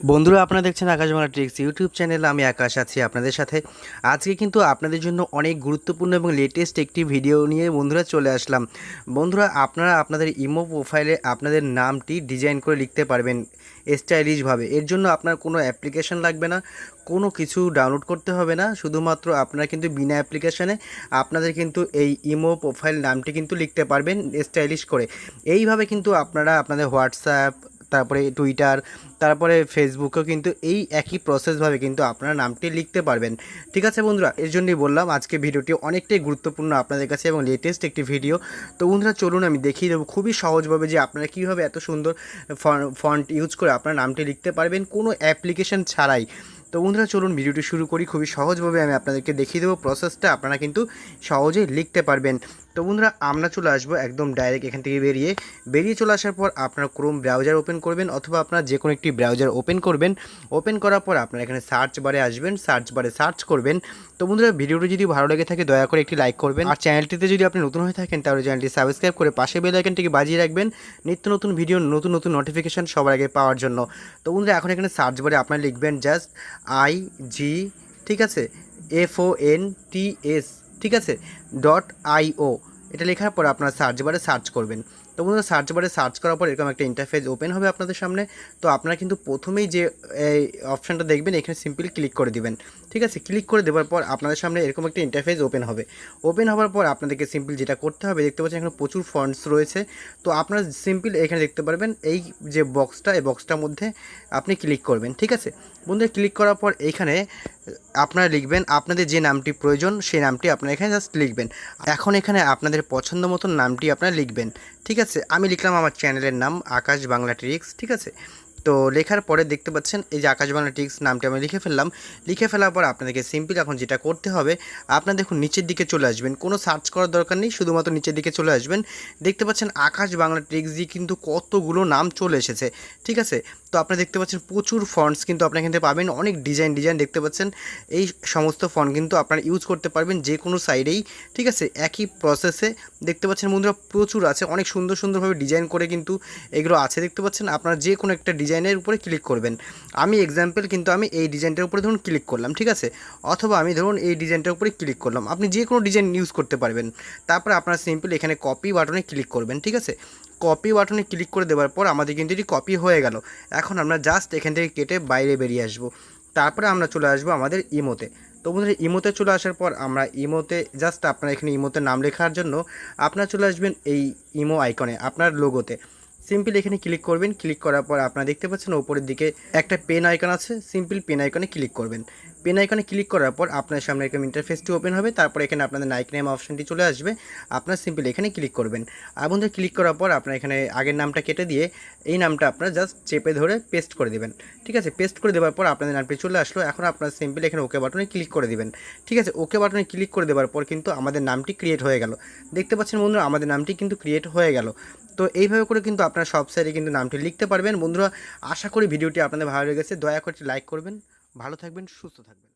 বন্ধুরা আপনারা দেখছেন আকাশ বাংলা ট্রিক্স ইউটিউব চ্যানেলে আমি আকাশ আছি আপনাদের সাথে। আজকে কিন্তু আপনাদের জন্য অনেক গুরুত্বপূর্ণ এবং লেটেস্ট একটি ভিডিও নিয়ে বন্ধুরা চলে আসলাম। বন্ধুরা আপনারা আপনাদের ইমো প্রোফাইলে আপনাদের নামটি ডিজাইন করে লিখতে পারবেন স্টাইলিশভাবে। এর জন্য আপনার কোনো অ্যাপ্লিকেশন লাগবে না, কোনো কিছু ডাউনলোড করতে হবে না। শুধুমাত্র আপনারা কিন্তু বিনা অ্যাপ্লিকেশানে আপনাদের কিন্তু এই ইমো প্রোফাইল নামটি কিন্তু লিখতে পারবেন স্টাইলিশ করে। এইভাবে কিন্তু আপনারা আপনাদের হোয়াটসঅ্যাপ, তারপরে টুইটার, তারপরে ফেসবুকেও কিন্তু এই একই প্রসেসভাবে কিন্তু আপনারা নামটি লিখতে পারবেন। ঠিক আছে বন্ধুরা, এর জন্যই বললাম আজকে ভিডিওটি অনেকটাই গুরুত্বপূর্ণ আপনাদের কাছে এবং লেটেস্ট একটি ভিডিও। তো বন্ধুরা চলুন আমি দেখিয়ে দেবো খুবই সহজভাবে যে আপনারা কীভাবে এত সুন্দর ফন্ট ইউজ করে আপনার নামটি লিখতে পারবেন কোনো অ্যাপ্লিকেশন ছাড়াই। তো বন্ধুরা চলুন ভিডিওটি শুরু করি। খুবই সহজভাবে আমি আপনাদেরকে দেখিয়ে দেবো প্রসেসটা, আপনারা কিন্তু সহজেই লিখতে পারবেন। তো বন্ধুরা আমরা চলে আসবো একদম ডাইরেক্ট এখান থেকে বেরিয়ে চলে আসার পর আপনারা ক্রোম ব্রাউজার ওপেন করবেন, অথবা আপনারা যে কোনো একটি ব্রাউজার ওপেন করবেন। ওপেন করার পর আপনারা এখানে সার্চ বারে আসবেন, সার্চ বারে সার্চ করবেন। তো বন্ধুরা ভিডিওটি যদি ভালো লেগে থাকে দয়া করে একটি লাইক করবেন, আর চ্যানেলটিতে যদি আপনি নতুন হয়ে থাকেন তাহলে চ্যানেলটি সাবস্ক্রাইব করে পাশে বেল আইকনটিকে বাজিয়ে রাখবেন নিত্য নতুন ভিডিও, নতুন নতুন নোটিফিকেশান সবার আগে পাওয়ার জন্য। তো বন্ধুরা এখন এখানে সার্চ বারে আপনারা লিখবেন জাস্ট IG, ঠিক আছে, FONTS, ঠিক আছে, .io। এটা লেখার পর আপনারা সার্চ বারে সার্চ করবেন। তো বন্ধুরা সার্চ বারে সার্চ করার পর এরকম একটা ইন্টারফেস ওপেন হবে আপনাদের সামনে। তো আপনারা কিন্তু প্রথমেই যে এই অপশানটা দেখবেন এখানে সিম্পলি ক্লিক করে দিবেন। ঠিক আছে, ক্লিক করে দেওয়ার পর আপনাদের সামনে এরকম একটা ইন্টারফেস ওপেন হবে। ওপেন হওয়ার পর আপনাদেরকে সিম্পল যেটা করতে হবে, দেখতে পাচ্ছেন এখানে প্রচুর ফন্টস রয়েছে। তো আপনারা সিম্পল এখানে দেখতে পারবেন এই যে বক্সটা, এই বক্সটার মধ্যে আপনি ক্লিক করবেন। ঠিক আছে বন্ধুরা, ক্লিক করার পর এইখানে আপনারা লিখবেন আপনাদের যে নামটি প্রয়োজন সেই নামটি আপনারা এখানে জাস্ট লিখবেন। এখন এখানে আপনাদের পছন্দ মতন নামটি আপনারা লিখবেন। ঠিক আছে, আমি লিখলাম আমার চ্যানেলের নাম আকাশ বাংলা ট্রিক্স। ঠিক আছে, তো লেখার পরে দেখতে পাচ্ছেন এই যে আকাশ বাংলা ট্রিক্স নামটি আমি লিখে ফেললাম। লিখে ফেলার পর আপনাদেরকে সিম্পল এখন যেটা করতে হবে, আপনারা দেখুন নিচের দিকে চলে আসবেন, কোনো সার্চ করার দরকার নেই, শুধুমাত্র নিচের দিকে চলে আসবেন। দেখতে পাচ্ছেন আকাশ বাংলা ট্রিক্স দিয়ে কিন্তু কতগুলো নাম চলে এসেছে। ঠিক আছে, তো আপনারা দেখতে পাচ্ছেন প্রচুর ফন্টস কিন্তু আপনারা এখান থেকে পাবেন, অনেক ডিজাইন দেখতে পাচ্ছেন। এই সমস্ত ফন্ট কিন্তু আপনারা ইউজ করতে পারবেন যে কোনো সাইডেই। ঠিক আছে, একই প্রসেসে দেখতে পাচ্ছেন বন্ধুরা প্রচুর আছে, অনেক সুন্দর সুন্দরভাবে ডিজাইন করে কিন্তু এগুলো আছে। দেখতে পাচ্ছেন আপনারা যে কোনো একটা ডিজাইনের উপরে ক্লিক করবেন। আমি এক্সাম্পল কিন্তু আমি এই ডিজাইনটার উপরে ধরুন ক্লিক করলাম। ঠিক আছে, অথবা আমি ধরুন এই ডিজাইনটার উপরে ক্লিক করলাম, আপনি যে কোনো ডিজাইন ইউজ করতে পারবেন। তারপর আপনারা সিম্পল এখানে কপি বাটনে ক্লিক করবেন। ঠিক আছে, কপি বাটনে ক্লিক করে দেওয়ার পর আমাদের কিন্তু এটি কপি হয়ে গেল। এখন আমরা জাস্ট এখান থেকে কেটে বাইরে বেরিয়ে আসবো। তারপরে আমরা চলে আসবো আমাদের ইমোতে। তো বন্ধুরা ইমোতে চলে আসার পর আমরা ইমোতে জাস্ট আপনারা এখানে ইমোতে নাম লেখার জন্য আপনারা চলে আসবেন এই ইমো আইকনে, আপনার লোগোতে সিম্পল এখানে ক্লিক করবেন। ক্লিক করার পর আপনারা দেখতে পাচ্ছেন উপরের দিকে একটা পেন আইকন আছে, সিম্পল পেন আইকনে ক্লিক করবেন। পেন আইকনে ক্লিক করার পর আপনার সামনে এরকম ইন্টারফেসটি ওপেন হবে। তারপর এখানে আপনাদের নাইক নেম অপশানটি চলে আসবে, আপনার সিম্পল এখানে ক্লিক করবেন। আর বন্ধুরা ক্লিক করার পর আপনার এখানে আগের নামটা কেটে দিয়ে এই নামটা আপনারা জাস্ট চেপে ধরে পেস্ট করে দেবেন। ঠিক আছে, পেস্ট করে দেওয়ার পর আপনাদের নামটি চলে আসলো। এখন আপনার সিম্পল এখানে ওকে বাটনে ক্লিক করে দিবেন। ঠিক আছে, ওকে বাটনে ক্লিক করে দেওয়ার পর কিন্তু আমাদের নামটি ক্রিয়েট হয়ে গেল। দেখতে পাচ্ছেন বন্ধুরা আমাদের নামটি কিন্তু ক্রিয়েট হয়ে গেল। তো এইভাবে করে কিন্তু আপনারা সব সাইডে কিন্তু নামটি লিখতে পারবেন। বন্ধুরা আশা করি ভিডিওটি আপনাদের ভালো লেগেছে, দয়া করে লাইক করবেন। ভালো থাকবেন, সুস্থ থাকবেন।